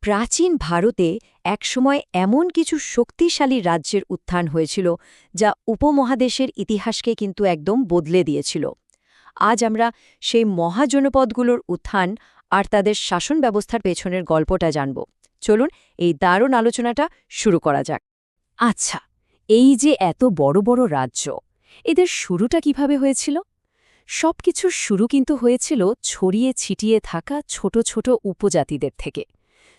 প্রাচীন ভারতে একসময় এমন কিছু শক্তিশালী রাজ্যের উত্থান হয়েছিল যা উপমহাদেশের ইতিহাসকে কিন্তু একদম বদলে দিয়েছিল। আজ আমরা সেই মহাজনপদগুলোর উত্থান আর তাদের শাসন ব্যবস্থার পেছনের গল্পটা জানব। চলুন এই দারুণ আলোচনাটা শুরু করা যাক। আচ্ছা, এই যে এত বড় বড় রাজ্য, এদের শুরুটা কিভাবে হয়েছিল? সবকিছুর শুরু কিন্তু হয়েছিল ছড়িয়ে ছিটিয়ে থাকা ছোট ছোট উপজাতিদের থেকে।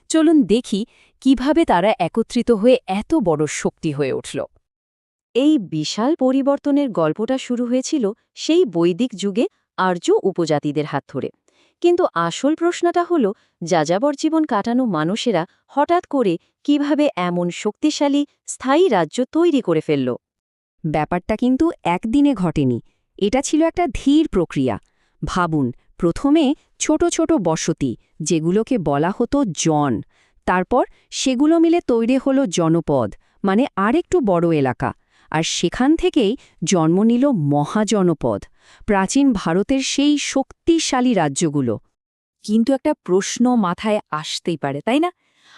চলুন দেখি কিভাবে তারা একত্রিত হয়ে এত বড় শক্তি হয়ে উঠল। এই বিশাল পরিবর্তনের গল্পটা শুরু হয়েছিল সেই বৈদিক যুগে আর্য উপজাতিদের হাত ধরে। কিন্তু আসল প্রশ্নটা হল, যাযাবর জীবন কাটানো মানুষেরা হঠাৎ করে কিভাবে এমন শক্তিশালী স্থায়ী রাজ্য তৈরি করে ফেলল? ব্যাপারটা কিন্তু একদিনে ঘটেনি। এটা ছিল একটা ধীর প্রক্রিয়া। ভাবুন, প্রথমে ছোট ছোট বসতি, যেগুলোকে বলা হতো জন। তারপর সেগুলো মিলে তৈরি হলো জনপদ, মানে আরেকটু বড় এলাকা। আর সেখান থেকেই জন্ম নিল মহাজনপদ, প্রাচীন ভারতের সেই শক্তিশালী রাজ্যগুলো। কিন্তু একটা প্রশ্ন মাথায় আসতেই পারে, তাই না?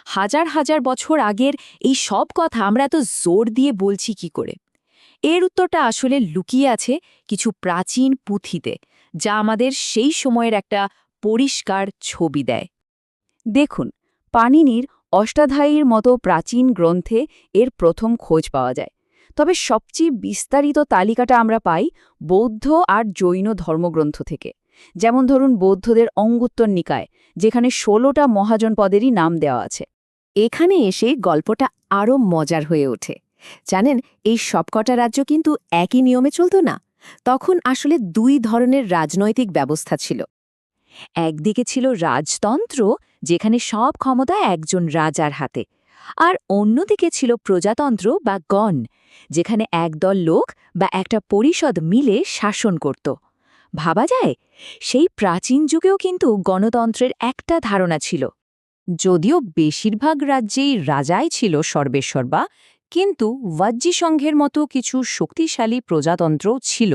হাজার হাজার বছর আগের এই সব কথা আমরা এত জোর দিয়ে বলছি কি করে? এর উত্তরটা আসলে লুকিয়ে আছে কিছু প্রাচীন পুঁথিতে, যা আমাদের সেই সময়ের একটা পরিষ্কার ছবি দেয়। দেখুন, পাণিনির অষ্টাধ্যায়ীর মতো প্রাচীন গ্রন্থে এর প্রথম খোঁজ পাওয়া যায়। তবে সবচেয়ে বিস্তারিত তালিকাটা আমরা পাই বৌদ্ধ আর জৈন ধর্মগ্রন্থ থেকে। যেমন ধরুন বৌদ্ধদের অঙ্গুত্তর নিকায়, যেখানে ১৬টা মহাজনপদেরই নাম দেওয়া আছে। এখানে এসে গল্পটা আরও মজার হয়ে ওঠে। জানেন, এই সবকটা রাজ্য কিন্তু একই নিয়মে চলত না। তখন আসলে দুই ধরনের রাজনৈতিক ব্যবস্থা ছিল। একদিকে ছিল রাজতন্ত্র, যেখানে সব ক্ষমতা একজন রাজার হাতে, আর অন্যদিকে ছিল প্রজাতন্ত্র বা গণ, যেখানে একদল লোক বা একটা পরিষদ মিলে শাসন করত। ভাবা যায়, সেই প্রাচীন যুগেও কিন্তু গণতন্ত্রের একটা ধারণা ছিল। যদিও বেশিরভাগ রাজ্যেই রাজাই ছিল সর্বেসর্বা, কিন্তু ওয়াজ্জি সংঘের মতো কিছু শক্তিশালী প্রজাতন্ত্রও ছিল।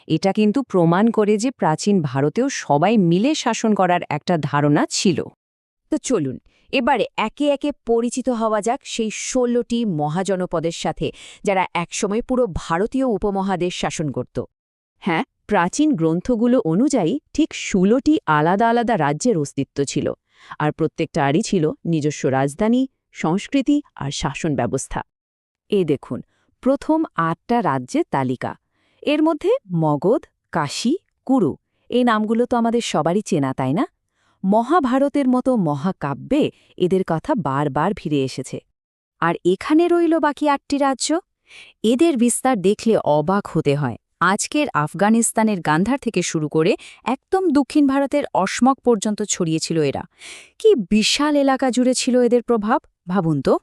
এটা কিন্তু প্রমাণ করে যে প্রাচীন ভারতেও সবাই মিলে শাসন করার একটা ধারণা ছিল। তো চলুন এবারে একে একে পরিচিত হওয়া যাক সেই ১৬টি মহাজনপদের সাথে, যারা একসময় পুরো ভারতীয় উপমহাদেশ শাসন করত। হ্যাঁ, প্রাচীন গ্রন্থগুলো অনুযায়ী ঠিক ১৬টি আলাদা আলাদা রাজ্যের অস্তিত্ব ছিল, আর প্রত্যেকটারই ছিল নিজস্ব রাজধানী, সংস্কৃতি আর শাসন ব্যবস্থা। এই দেখুন, প্রথম ৮টা রাজ্যের তালিকা। এর মধ্যে মগধ, কাশী, কুরু, এই নামগুলো তো আমাদের সবারই চেনা, তাই না? মহাভারতের মতো মহাকাব্যে এদের কথা বারবার ফিরে এসেছে। আর এখানে রইল বাকি ৮টি রাজ্য। এদের বিস্তার দেখলে অবাক হতে হয়। আজকের আফগানিস্তানের গান্ধার থেকে শুরু করে একদম দক্ষিণ ভারতের অসমক পর্যন্ত ছড়িয়েছিল এরা। কি বিশাল এলাকা জুড়ে ছিল এদের প্রভাব, ভাবুন তো।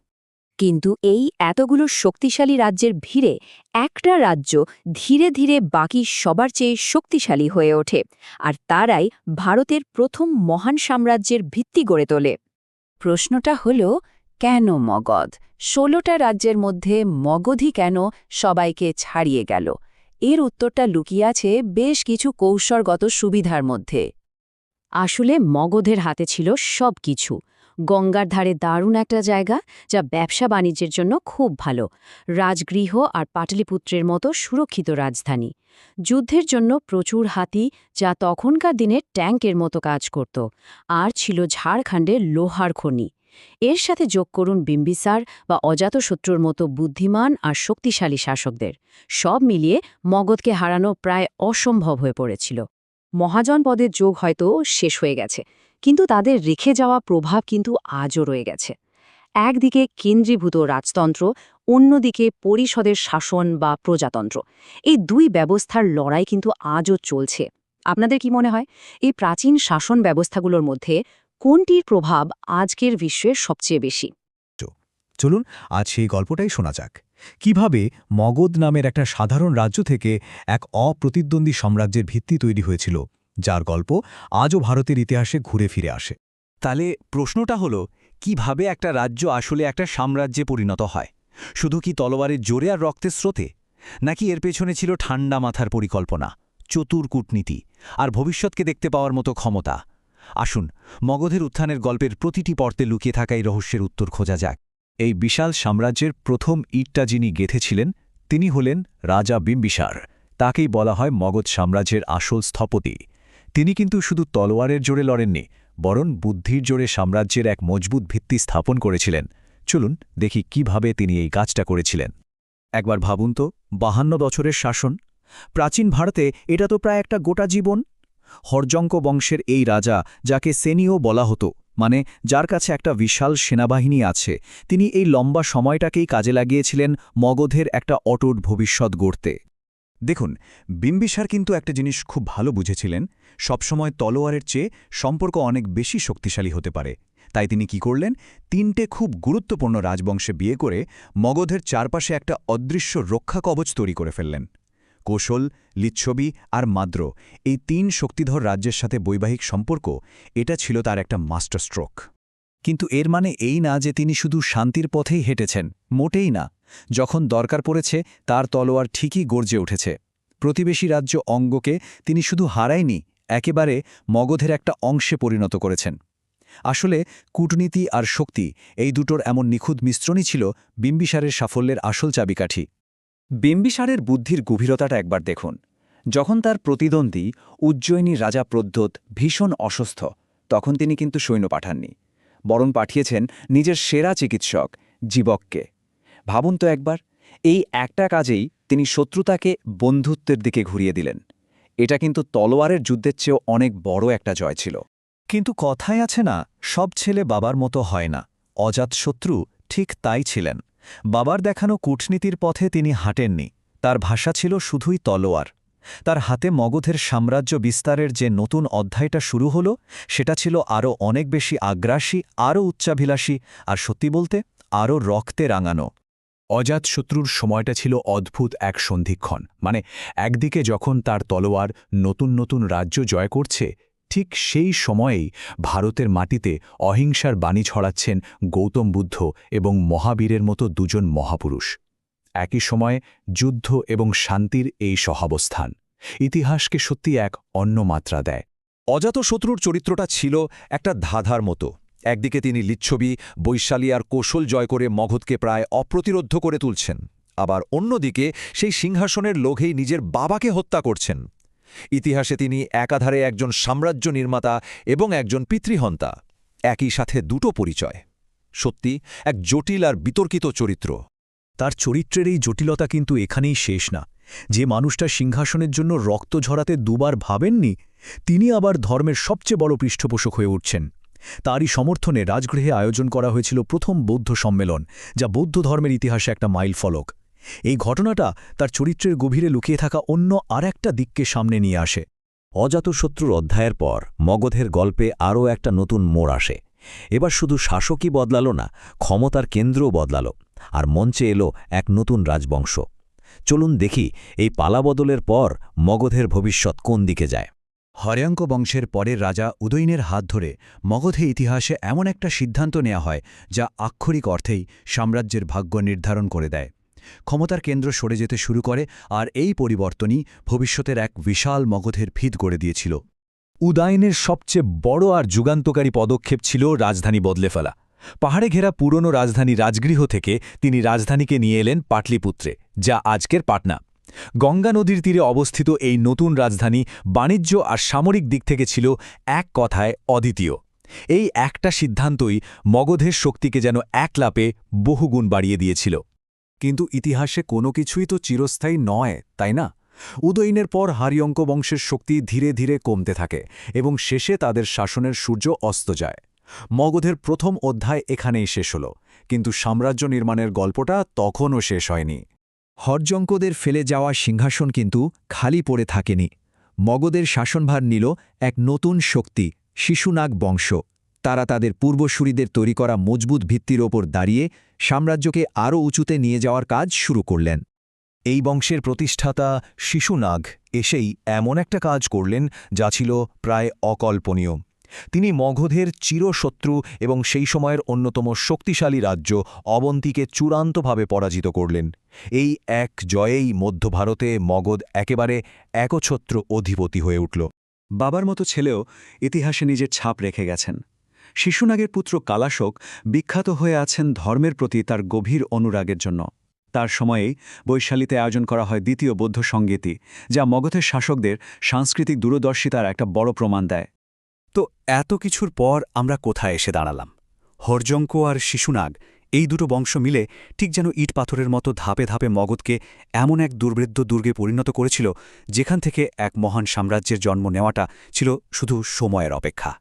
কিন্তু এই এতগুলো শক্তিশালী রাজ্যের ভিড়ে একটা রাজ্য ধীরে ধীরে বাকি সবার চেয়ে শক্তিশালী হয়ে ওঠে, আর তারাই ভারতের প্রথম মহান সাম্রাজ্যের ভিত্তি গড়ে তোলে। প্রশ্নটা হল, কেন মগধ? ১৬টা রাজ্যের মধ্যে মগধই কেন সবাইকে ছাড়িয়ে গেল? এর উত্তরটা লুকিয়ে আছে বেশ কিছু কৌশলগত সুবিধার মধ্যে। আসলে মগধের হাতে ছিল সব কিছু। গঙ্গার ধারে দারুণ একটা জায়গা, যা ব্যবসা বাণিজ্যের জন্য খুব ভালো। রাজগৃহ আর পাটলিপুত্রের মতো সুরক্ষিত রাজধানী। যুদ্ধের জন্য প্রচুর হাতি, যা তখনকার দিনে ট্যাঙ্কের মতো কাজ করত। আর ছিল ঝাড়খণ্ডের লোহার খনি। এর সাথে যোগ করুন বিম্বিসার বা অজাতশত্রুর মতো বুদ্ধিমান আর শক্তিশালী শাসকদের। সব মিলিয়ে মগধকে হারানো প্রায় অসম্ভব হয়ে পড়েছিল। মহাজনপদের যোগ হয়তো শেষ হয়ে গেছে, কিন্তু তাদের রেখে যাওয়া প্রভাব কিন্তু আজও রয়ে গেছে। একদিকে কেন্দ্রীভূত রাজতন্ত্র, অন্যদিকে পরিষদের শাসন বা প্রজাতন্ত্র। এই দুই ব্যবস্থার লড়াই কিন্তু আজও চলছে। আপনাদের কি মনে হয়, এই প্রাচীন শাসন ব্যবস্থাগুলোর মধ্যে কোনটির প্রভাব আজকের বিশ্বে সবচেয়ে বেশি? চলুন আজ সেই গল্পটাই শোনা যাক। কিভাবে মগধ নামের একটা সাধারণ রাজ্য থেকে এক অপ্রতিদ্বন্দ্বী সাম্রাজ্যের ভিত্তি তৈরি হয়েছিল, যার গল্প আজও ভারতের ইতিহাসে ঘুরে ফিরে আসে। তাহলে প্রশ্নটা হলো, কিভাবে একটা রাজ্য আসলে একটা সাম্রাজ্যে পরিণত হয়? শুধু কি তলোয়ারের জোরে আর রক্তের স্রোতে? নাকি এর পেছনে ছিল ঠান্ডা মাথার পরিকল্পনা, চতুর কূটনীতি আর ভবিষ্যৎকে দেখতে পাওয়ার মতো ক্ষমতা? আসুন মগধের উত্থানের গল্পের প্রতিটি পর্তে লুকিয়ে থাকা এই রহস্যের উত্তর খোঁজা যাক। এই বিশাল সাম্রাজ্যের প্রথম ইটটা যিনি গেঁথেছিলেন তিনি হলেন রাজা বিম্বিসার। তাকেই বলা হয় মগধ সাম্রাজ্যের আসল স্থপতি। তিনি কিন্তু শুধু তলোয়ারের জোরে লড়েননি, বরং বুদ্ধির জোরে সাম্রাজ্যের এক মজবুত ভিত্তি স্থাপন করেছিলেন। চলুন দেখি কিভাবে তিনি এই কাজটা করেছিলেন। একবার ভাবুন তো, 52 বছরের শাসন। প্রাচীন ভারতে এটা তো প্রায় একটা গোটা জীবন। হর্যঙ্ক বংশের এই রাজা, যাকে সেনিও বলা হতো, মানে যার কাছে একটা বিশাল সেনাবাহিনী আছে, তিনি এই লম্বা সময়টাকেই কাজে লাগিয়েছিলেন মগধের একটা অটুট ভবিষ্যৎ গড়তে। দেখুন, বিম্বিসার কিন্তু একটা জিনিস খুব ভালো বুঝেছিলেন, সবসময় তলোয়ারের চেয়ে সম্পর্ক অনেক বেশি শক্তিশালী হতে পারে। তাই তিনি কি করলেন, 3টে খুব গুরুত্বপূর্ণ রাজবংশে বিয়ে করে মগধের চারপাশে একটা অদৃশ্য রক্ষা কবচ তৈরি করে ফেললেন। কোশল, লিচ্ছবি আর মাদ্র, এই 3 শক্তিধর রাজ্যের সাথে বৈবাহিক সম্পর্ক, এটা ছিল তার একটা মাস্টার স্ট্রোক। কিন্তু এর মানে এই না যে তিনি শুধু শান্তির পথেই হেঁটেছেন, মোটেই না। যখন দরকার পড়েছে তার তলোয়ার ঠিকই গর্জে উঠেছে। প্রতিবেশী রাজ্য অঙ্গকে তিনি শুধু হারায়নি, একেবারে মগধের একটা অংশে পরিণত করেছেন। আসলে কূটনীতি আর শক্তি, এই দুটোর এমন নিখুঁত মিশ্রণই ছিল বিম্বিসারের সাফল্যের আসল চাবিকাঠি। বিম্বিসারের বুদ্ধির গভীরতাটা একবার দেখুন। যখন তার প্রতিদ্বন্দ্বী উজ্জয়িনী রাজা প্রদ্যোৎ ভীষণ অসুস্থ, তখন তিনি কিন্তু সৈন্য পাঠাননি, বরং পাঠিয়েছেন নিজের সেরা চিকিৎসক জীবককে। ভাবুন তো একবার, এই একটা কাজেই তিনি শত্রুতাকে বন্ধুত্বের দিকে ঘুরিয়ে দিলেন। এটা কিন্তু তলোয়ারের যুদ্ধের চেয়েও অনেক বড় একটা জয় ছিল। কিন্তু কথায় আছে না, সব ছেলে বাবার মতো হয় না। অজাতশত্রু ঠিক তাই ছিলেন। বাবার দেখানো কূটনীতির পথে তিনি হাঁটেননি। তার ভাষা ছিল শুধুই তলোয়ার। তার হাতে মগধের সাম্রাজ্য বিস্তারের যে নতুন অধ্যায়টা শুরু হলো, সেটা ছিল আরও অনেক বেশি আগ্রাসী, আরও উচ্চাভিলাষী, আর সত্যি বলতে আরও রক্তে রাঙানো। অজাতশত্রুর সময়টা ছিল অদ্ভুত এক সন্ধিক্ষণ। মানে একদিকে যখন তার তলোয়ার নতুন নতুন রাজ্য জয় করছে, ঠিক সেই সময়েই ভারতের মাটিতে অহিংসার বাণী ছড়াচ্ছেন গৌতম বুদ্ধ এবং মহাবীরের মতো দুজন মহাপুরুষ। একই সময়ে যুদ্ধ এবং শান্তির এই সহাবস্থান ইতিহাসকে সত্যি এক অন্য মাত্রা দেয়। অজাতশত্রুর চরিত্রটা ছিল একটা ধাঁধার মতো। একদিকে তিনি লিচ্ছবি, বৈশালী আর কৌশল জয় করে মগধকে প্রায় অপ্রতিরোধ্য করে তুলছেন, আবার অন্যদিকে সেই সিংহাসনের লোভেই নিজের বাবাকে হত্যা করছেন। ইতিহাসে তিনি একাধারে একজন সাম্রাজ্য নির্মাতা এবং একজন পিতৃহন্তা, একই সাথে দুটো পরিচয়। সত্যি এক জটিল আর বিতর্কিত চরিত্র। তার চরিত্রের এই জটিলতা কিন্তু এখানেই শেষ না। যে মানুষটা সিংহাসনের জন্য রক্ত ঝরাতে দুবার ভাবেননি, তিনি আবার ধর্মের সবচেয়ে বড় পৃষ্ঠপোষক হয়ে উঠছেন। তারই সমর্থনে রাজগৃহে আয়োজন করা হয়েছিল প্রথম বৌদ্ধ সম্মেলন, যা বৌদ্ধ ধর্মের ইতিহাসে একটা মাইলফলক। এই ঘটনাটা তার চরিত্রের গভীরে লুকিয়ে থাকা অন্য আর একটা দিককে সামনে নিয়ে আসে। অজাতশত্রুর অধ্যায়ের পর মগধের গল্পে আরও একটা নতুন মোড় আসে। এবার শুধু শাসকই বদলালো না, ক্ষমতার কেন্দ্রও বদলালো, আর মঞ্চে এলো এক নতুন রাজবংশ। চলুন দেখি এই পালাবদলের পর মগধের ভবিষ্যৎ কোন দিকে যায়। হর্যঙ্ক বংশের পরের রাজা উদয়নের হাত ধরে মগধে ইতিহাসে এমন একটা সিদ্ধান্ত নেওয়া হয়, যা আক্ষরিক অর্থেই সাম্রাজ্যের ভাগ্য নির্ধারণ করে দেয়। ক্ষমতার কেন্দ্র সরে যেতে শুরু করে, আর এই পরিবর্তনই ভবিষ্যতের এক বিশাল মগধের ভিত গড়ে দিয়েছিল। উদয়নের সবচেয়ে বড় আর যুগান্তকারী পদক্ষেপ ছিল রাজধানী বদলে ফেলা। পাহাড়ে ঘেরা পুরনো রাজধানী রাজগৃহ থেকে তিনি রাজধানীকে নিয়ে এলেন পাটলিপুত্রে, যা আজকের পাটনা। গঙ্গা নদীর তীরে অবস্থিত এই নতুন রাজধানী বাণিজ্য আর সামরিক দিক থেকে ছিল এক কথায় অদ্বিতীয়। এই একটা সিদ্ধান্তই মগধের শক্তিকে যেন এক লাপে বহুগুণ বাড়িয়ে দিয়েছিল। কিন্তু ইতিহাসে কোনো কিছুই তো চিরস্থায়ী নয়, তাই না? উদয়নের পর হর্যঙ্ক বংশের শক্তি ধীরে ধীরে কমতে থাকে এবং শেষে তাদের শাসনের সূর্য অস্ত যায়। মগধের প্রথম অধ্যায় এখানেই শেষ হল, কিন্তু সাম্রাজ্য নির্মাণের গল্পটা তখনও শেষ হয়নি। হর্যঙ্কদের ফেলে যাওয়া সিংহাসন কিন্তু খালি পড়ে থাকেনি। মগধের শাসনভার নিল এক নতুন শক্তি, শিশুনাগ বংশ। তারা তাদের পূর্বসূরিদের তৈরি করা মজবুত ভিত্তির ওপর দাঁড়িয়ে সাম্রাজ্যকে আরও উঁচুতে নিয়ে যাওয়ার কাজ শুরু করলেন। এই বংশের প্রতিষ্ঠাতা শিশুনাগ এসেই এমন একটা কাজ করলেন যা ছিল প্রায় অকল্পনীয়। তিনি মগধের চিরশত্রু এবং সেই সময়ের অন্যতম শক্তিশালী রাজ্য অবন্তীকে চূড়ান্তভাবে পরাজিত করলেন। এই এক জয়েই মধ্য ভারতে মগধ একেবারে একছত্র অধিপতি হয়ে উঠল। বাবার মতো ছেলেও ইতিহাসে নিজের ছাপ রেখে গেছেন। শিশুনাগের পুত্র কালাশোক বিখ্যাত হয়ে আছেন ধর্মের প্রতি তার গভীর অনুরাগের জন্য। তার সময়েই বৈশালীতে আয়োজন করা হয় দ্বিতীয় বৌদ্ধ সংগীতি, যা মগধের শাসকদের সাংস্কৃতিক দূরদর্শিতার একটা বড় প্রমাণ দেয়। তো এত কিছুর পর আমরা কোথায় এসে দাঁড়ালাম? হরজঙ্ক আর শিশুনাগ, এই দুটো বংশ মিলে ঠিক যেন ইট পাথরের মতো ধাপে ধাপে মগধকে এমন এক দুর্ভেদ্য দুর্গে পরিণত করেছিল, যেখান থেকে এক মহান সাম্রাজ্যের জন্ম নেওয়াটা ছিল শুধু সময়ের অপেক্ষা।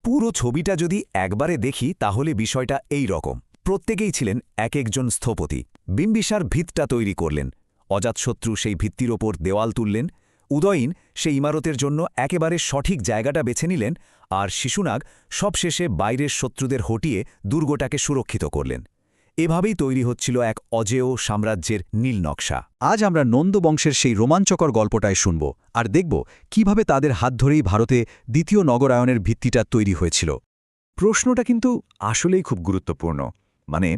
পুরো ছবিটা যদি একবারে দেখি তাহলে বিষয়টা এই রকম। প্রত্যেকেই ছিলেন এক একজন স্থপতি। বিম্বিসার ভিতটা তৈরি করলেন, অজাতশত্রু সেই ভিত্তির ওপর দেওয়াল তুললেন, উদয়ীন সেই ইমারতের জন্য একেবারে সঠিক জায়গাটা বেছে নিলেন, আর শিশুনাগ সবশেষে বাইরের শত্রুদের হটিয়ে দুর্গটাকে সুরক্ষিত করলেন। এভাবেই তৈরি হচ্ছিল এক অজেয় সাম্রাজ্যের নীল নকশা। আজ আমরা নন্দ বংশের সেই রোমাঞ্চকর গল্পটাই শুনব আর দেখব কিভাবে তাদের হাত ধরেই ভারতে দ্বিতীয় নগরায়নের ভিত্তিটা তৈরি হয়েছিল। প্রশ্নটা কিন্তু আসলেই খুব গুরুত্বপূর্ণ। মানে,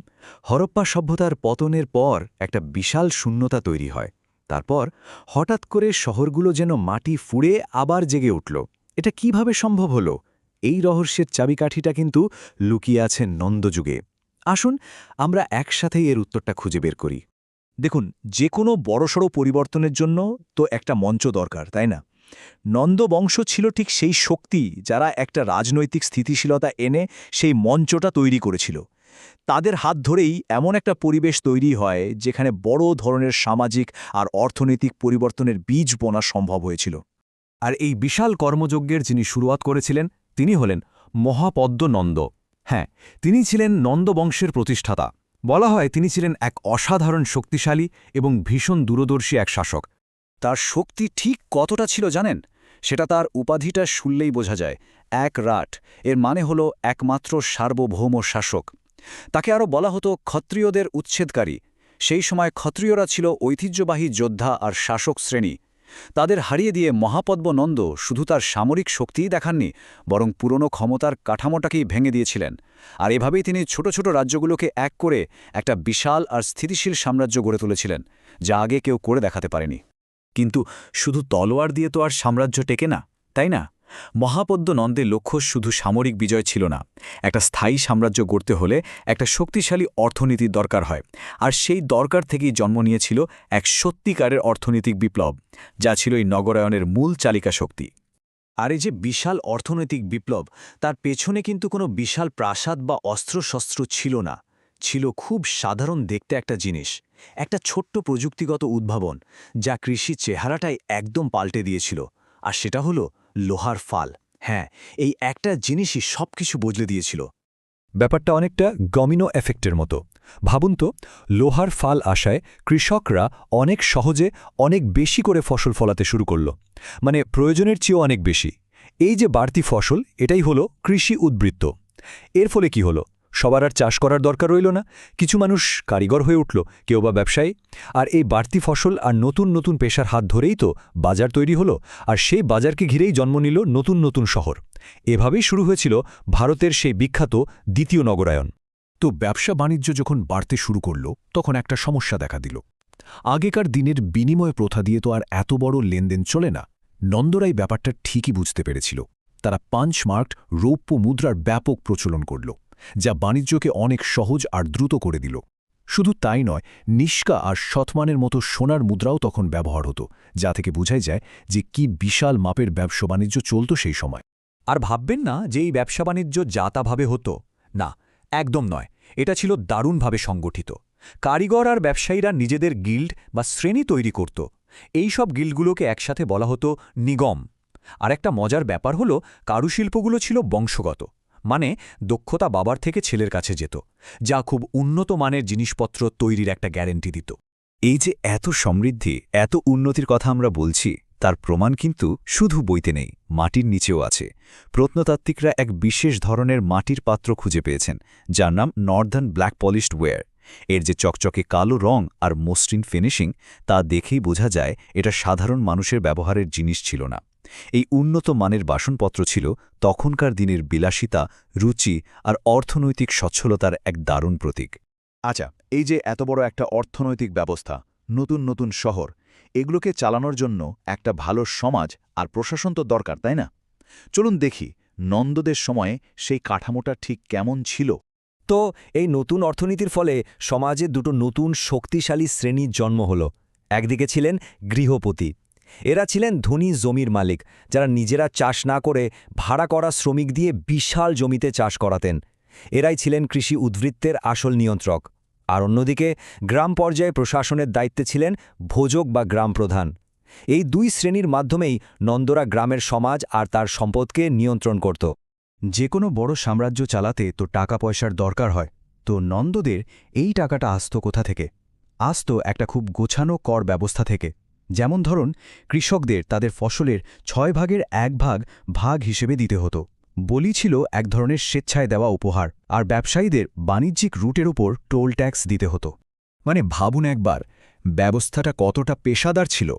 হরপ্পা সভ্যতার পতনের পর একটা বিশাল শূন্যতা তৈরি হয়। তারপর হঠাৎ করে শহরগুলো যেন মাটি ফুঁড়ে আবার জেগে উঠল। এটা কিভাবে সম্ভব হলো? এই রহস্যের চাবিকাঠিটা কিন্তু লুকিয়ে আছে নন্দযুগে। আসুন আমরা একসাথেই এর উত্তরটা খুঁজে বের করি। দেখুন, যে কোনো বড়সড় পরিবর্তনের জন্য তো একটা মঞ্চ দরকার, তাই না? নন্দবংশ ছিল ঠিক সেই শক্তি যারা একটা রাজনৈতিক স্থিতিশীলতা এনে সেই মঞ্চটা তৈরি করেছিল। তাদের হাত ধরেই এমন একটা পরিবেশ তৈরি হয় যেখানে বড় ধরনের সামাজিক আর অর্থনৈতিক পরিবর্তনের বীজ বোনা সম্ভব হয়েছিল। আর এই বিশাল কর্মযজ্ঞের যিনি শুরুয়াত করেছিলেন তিনি হলেন মহাপদ্ম নন্দ। হ্যাঁ, তিনি ছিলেন নন্দবংশের প্রতিষ্ঠাতা। বলা হয় তিনি ছিলেন এক অসাধারণ শক্তিশালী এবং ভীষণ দূরদর্শী এক শাসক। তার শক্তি ঠিক কতটা ছিল জানেন? সেটা তার উপাধিটা শুনলেই বোঝা যায়। এক রাট, এর মানে হলো একমাত্র সার্বভৌম শাসক। তাকে আরও বলা হতো ক্ষত্রিয়দের উচ্ছেদকারী। সেই সময় ক্ষত্রিয়রা ছিল ঐতিহ্যবাহী যোদ্ধা আর শাসক শ্রেণী। তাদের হারিয়ে দিয়ে মহাপদ্ম নন্দ শুধু তার সামরিক শক্তিই দেখাননি, বরং পুরনো ক্ষমতার কাঠামোটাকেই ভেঙে দিয়েছিলেন। আর এভাবেই তিনি ছোট ছোট রাজ্যগুলোকে এক করে একটা বিশাল আর স্থিতিশীল সাম্রাজ্য গড়ে তুলেছিলেন, যা আগে কেউ করে দেখাতে পারেনি। কিন্তু শুধু তলোয়ার দিয়ে তো আর সাম্রাজ্য টেকে না, তাই না? মহাপদ্ম নন্দের লক্ষ্য শুধু সামরিক বিজয় ছিল না। একটা স্থায়ী সাম্রাজ্য গড়তে হলে একটা শক্তিশালী অর্থনীতির দরকার হয়, আর সেই দরকার থেকেই জন্ম নিয়েছিল এক সত্যিকারের অর্থনৈতিক বিপ্লব, যা ছিল এই নগরায়নের মূল চালিকা শক্তি। আর এই যে বিশাল অর্থনৈতিক বিপ্লব, তার পেছনে কিন্তু কোনো বিশাল প্রাসাদ বা অস্ত্রশস্ত্র ছিল না। ছিল খুব সাধারণ দেখতে একটা জিনিস, একটা ছোট্ট প্রযুক্তিগত উদ্ভাবন, যা কৃষি চেহারাটাই একদম পাল্টে দিয়েছিল। আর সেটা হলো লোহার ফাল। হ্যাঁ, এই একটা জিনিসই সবকিছু বদলে দিয়েছিল। ব্যাপারটা অনেকটা ডমিনো এফেক্টের মতো। ভাবুন তো, লোহার ফাল আসায় কৃষকরা অনেক সহজে অনেক বেশি করে ফসল ফলাতে শুরু করল, মানে প্রয়োজনের চেয়েও অনেক বেশি। এই যে বাড়তি ফসল, এটাই হলো কৃষি উদ্বৃত্ত। এর ফলে কি হলো? সবার আর চাষ করার দরকার রইল না। কিছু মানুষ কারিগর হয়ে উঠল, কেউ বা ব্যবসায়ী। আর এই বাড়তি ফসল আর নতুন নতুন পেশার হাত ধরেই তো বাজার তৈরি হলো, আর সেই বাজারকে ঘিরেই জন্ম নিল নতুন নতুন শহর। এভাবেই শুরু হয়েছিল ভারতের সেই বিখ্যাত দ্বিতীয় নগরায়ন। তো ব্যবসা বাণিজ্য যখন বাড়তে শুরু করল, তখন একটা সমস্যা দেখা দিল। আগেকার দিনের বিনিময় প্রথা দিয়ে তো আর এত বড় লেনদেন চলে না। নন্দরাই ব্যাপারটা ঠিকই বুঝতে পেরেছিল। তারা পাঞ্চমার্কড রৌপ্য মুদ্রার ব্যাপক প্রচলন করল, যা বাণিজ্যকে অনেক সহজ আর দ্রুত করে দিল। শুধু তাই নয়, নিষ্কা আর শতমানের মতো সোনার মুদ্রাও তখন ব্যবহার হতো, যা থেকে বোঝাই যায় যে কি বিশাল মাপের ব্যবসা বাণিজ্য চলত সেই সময়। আর ভাববেন না যে এই ব্যবসা বাণিজ্য যাতাভাবে হতো। না, একদম নয়। এটা ছিল দারুণভাবে সংগঠিত। কারিগর আর ব্যবসায়ীরা নিজেদের গিল্ড বা শ্রেণী তৈরি করত। এই সব গিল্ডগুলোকে একসাথে বলা হতো নিগম। আর একটা মজার ব্যাপার হলো, কারুশিল্পগুলো ছিল বংশগত, মানে দক্ষতা বাবার থেকে ছেলের কাছে যেত, যা খুব উন্নত মানের জিনিসপত্র তৈরির একটা গ্যারেন্টি দিত। এই যে এত সমৃদ্ধি, এত উন্নতির কথা আমরা বলছি, তার প্রমাণ কিন্তু শুধু বইতে নেই, মাটির নিচেও আছে। প্রত্নতাত্ত্বিকরা এক বিশেষ ধরনের মাটির পাত্র খুঁজে পেয়েছেন, যার নাম নর্দার্ন ব্ল্যাক পলিশড ওয়্যার। এর যে চকচকে কালো রং আর মসৃণ ফিনিশিং, তা দেখেই বোঝা যায় এটা সাধারণ মানুষের ব্যবহারের জিনিস ছিল না। এই উন্নত মানের বাসনপত্র ছিল তখনকার দিনের বিলাসিতা, রুচি আর অর্থনৈতিক সচ্ছলতার এক দারুণ প্রতীক। আচ্ছা, এই যে এত বড় একটা অর্থনৈতিক ব্যবস্থা, নতুন নতুন শহর, এগুলোকে চালানোর জন্য একটা ভালো সমাজ আর প্রশাসন তো দরকার, তাই না? চলুন দেখি নন্দদের সময়ে সেই কাঠামোটা ঠিক কেমন ছিল। তো এই নতুন অর্থনীতির ফলে সমাজে দুটো নতুন শক্তিশালী শ্রেণীর জন্ম হল। একদিকে ছিলেন গৃহপতি। এরা ছিলেন ধনী জমির মালিক, যারা নিজেরা চাষ না করে ভাড়া করা শ্রমিক দিয়ে বিশাল জমিতে চাষ করাতেন। এরাই ছিলেন কৃষি উদ্বৃত্তের আসল নিয়ন্ত্রক। আর অন্যদিকে গ্রাম পর্যায়ে প্রশাসনের দায়িত্বে ছিলেন ভোজক বা গ্রাম প্রধান। এই দুই শ্রেণীর মাধ্যমেই নন্দরা গ্রামের সমাজ আর তার সম্পদকে নিয়ন্ত্রণ করত। যে কোনো বড় সাম্রাজ্য চালাতে তো টাকা পয়সার দরকার হয়, তো নন্দদের এই টাকাটা আসত কোথা থেকে? আসত একটা খুব গোছানো কর ব্যবস্থা থেকে। যেমন ধরুন, কৃষকদের তাদের ফসলের 6 ভাগের 1 ভাগ হিসেবে দিতে হতো। বলি ছিল এক ধরনের স্বেচ্ছায় দেওয়া উপহার, আর ব্যবসায়ীদের বাণিজ্যিক রুটের উপর টোল ট্যাক্স দিতে হতো। মানে ভাবুন একবার, ব্যবস্থাটা কতটা পেশাদার ছিল।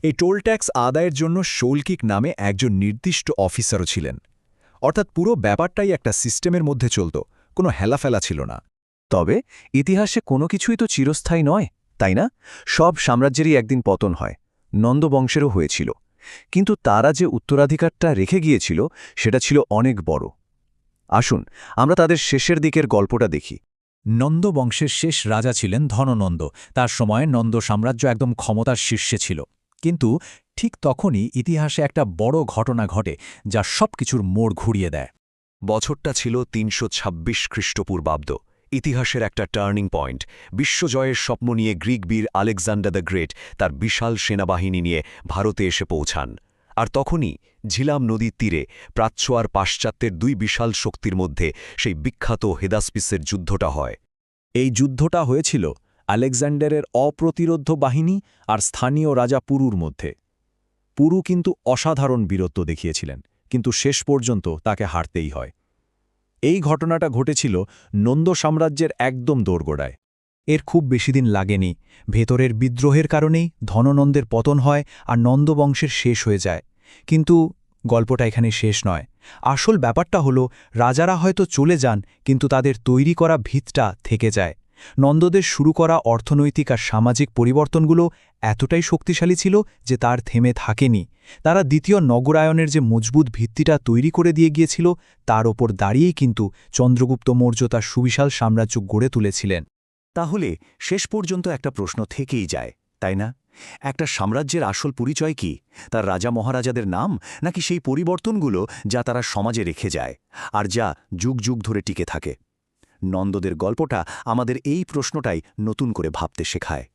এই টোল ট্যাক্স আদায়ের জন্য শৌল্কিক নামে একজন নির্দিষ্ট অফিসারও ছিলেন। অর্থাৎ পুরো ব্যাপারটাই একটা সিস্টেমের মধ্যে চলত, কোনো হেলাফেলা ছিল না। তবে ইতিহাসে কোনো কিছুই তো চিরস্থায়ী নয়, তাই না? সব সাম্রাজ্যেরই একদিন পতন হয়। নন্দবংশেরও হয়েছিল, কিন্তু তারা যে উত্তরাধিকারটা রেখে গিয়েছিল সেটা ছিল অনেক বড়। আসুন আমরা তাদের শেষের দিকের গল্পটা দেখি। নন্দবংশের শেষ রাজা ছিলেন ধননন্দ। তার সময়ে নন্দ সাম্রাজ্য একদম ক্ষমতার শীর্ষে ছিল। কিন্তু ঠিক তখনই ইতিহাসে একটা বড় ঘটনা ঘটে, যা সবকিছুর মোড় ঘুরিয়ে দেয়। বছরটা ছিল ৩২৬ খ্রিস্টপূর্বাব্দ। ইতিহাসের একটা টার্নিং পয়েন্ট। বিশ্বজয়ের স্বপ্ন নিয়ে গ্রিক বীর আলেকজান্ডার দ্য গ্রেট তার বিশাল সেনাবাহিনী নিয়ে ভারতে এসে পৌঁছান। আর তখনই ঝিলাম নদীর তীরে প্রাচ্য আর পাশ্চাত্যের দুই বিশাল শক্তির মধ্যে সেই বিখ্যাত হেদাসপিসের যুদ্ধটা হয়। এই যুদ্ধটা হয়েছিল আলেকজান্ডারের অপ্রতিরোধ্য বাহিনী আর স্থানীয় রাজা পুরুর মধ্যে। পুরু কিন্তু অসাধারণ বীরত্ব দেখিয়েছিলেন, কিন্তু শেষ পর্যন্ত তাকে হারতেই হয়। এই ঘটনাটা ঘটেছিল নন্দ সাম্রাজ্যের একদম দোরগোড়ায়। এর খুব বেশিদিন লাগেনি, ভেতরের বিদ্রোহের কারণেই ধননন্দের পতন হয় আর নন্দবংশের শেষ হয়ে যায়। কিন্তু গল্পটা এখানে শেষ নয়। আসল ব্যাপারটা হলো, রাজারা হয়তো চলে যান, কিন্তু তাদের তৈরি করা ভিতটা থেকে যায়। নন্দদের শুরু করা অর্থনৈতিক আর সামাজিক পরিবর্তনগুলো এতটাই শক্তিশালী ছিল যে তার থেমে থাকেনি। তারা দ্বিতীয় নগরায়নের যে মজবুত ভিত্তিটা তৈরি করে দিয়ে গিয়েছিল, তার ওপর দাঁড়িয়েই কিন্তু চন্দ্রগুপ্ত মৌর্য তার সুবিশাল সাম্রাজ্য গড়ে তুলেছিলেন। তাহলে শেষ পর্যন্ত একটা প্রশ্ন থেকেই যায়, তাই না? একটা সাম্রাজ্যের আসল পরিচয় কি? তার রাজা মহারাজাদের নাম, নাকি সেই পরিবর্তনগুলো যা তারা সমাজে রেখে যায় আর যা যুগ যুগ ধরে টিকে থাকে? নন্দদের গল্পটা আমাদের এই প্রশ্নটাই নতুন করে ভাবতে শেখায়।